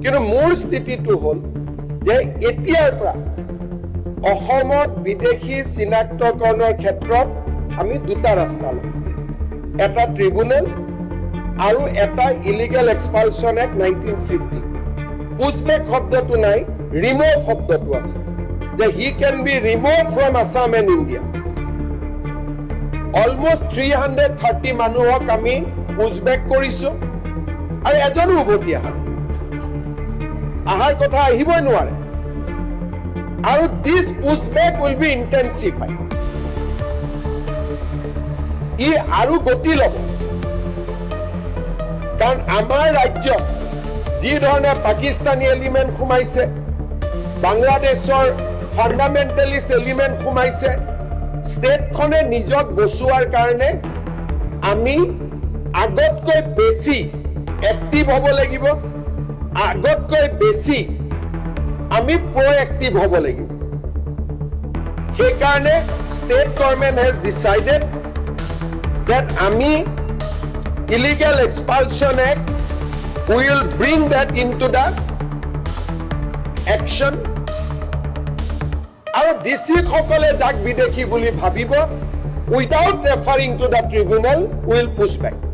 কিন্তু মোৰ স্থিতিটো হ'ল যে এতিয়াৰ পৰা অসমত বিদেশী চিনাক্তকৰণৰ ক্ষেত্ৰত আমি দুটা ৰাস্তা ল'ম এটা ট্ৰিব্যুনেল আৰু এটা ইলিগেল এক্সপালছন এক্ট 1950 পুছবেক শব্দটো নাই ৰিমুভ শব্দটো আছে যে he can be remove from Assam and India almost 330 মানুহক আমি পুছবেক কৰিছো আৰু এজনো উভতি আহাৰ কথা আহিবই নোৱাৰে আৰু দিছ পুছবেক উইল বি ইণ্টেনচিফাইড ই আৰু গতি ল'ব কাৰণ আমাৰ ৰাজ্যত যি ধৰণে পাকিস্তানী এলিমেণ্ট সোমাইছে বাংলাদেশৰ ফাণ্ডামেণ্টেলিষ্ট এলিমেণ্ট সোমাইছে ষ্টেটখনে নিজক বচোৱাৰ কাৰণে আমি আগতকৈ বেছি এক্টিভ হ'ব লাগিব আগতকৈ বেছি আমি প্ৰ'এক্টিভ হ'ব লাগিব সেইকাৰণে state government has decided that ami illegal expulsion act will bring that into the action aru DC khokole jak bideshi boli bhabibo without referring to the tribunal will push back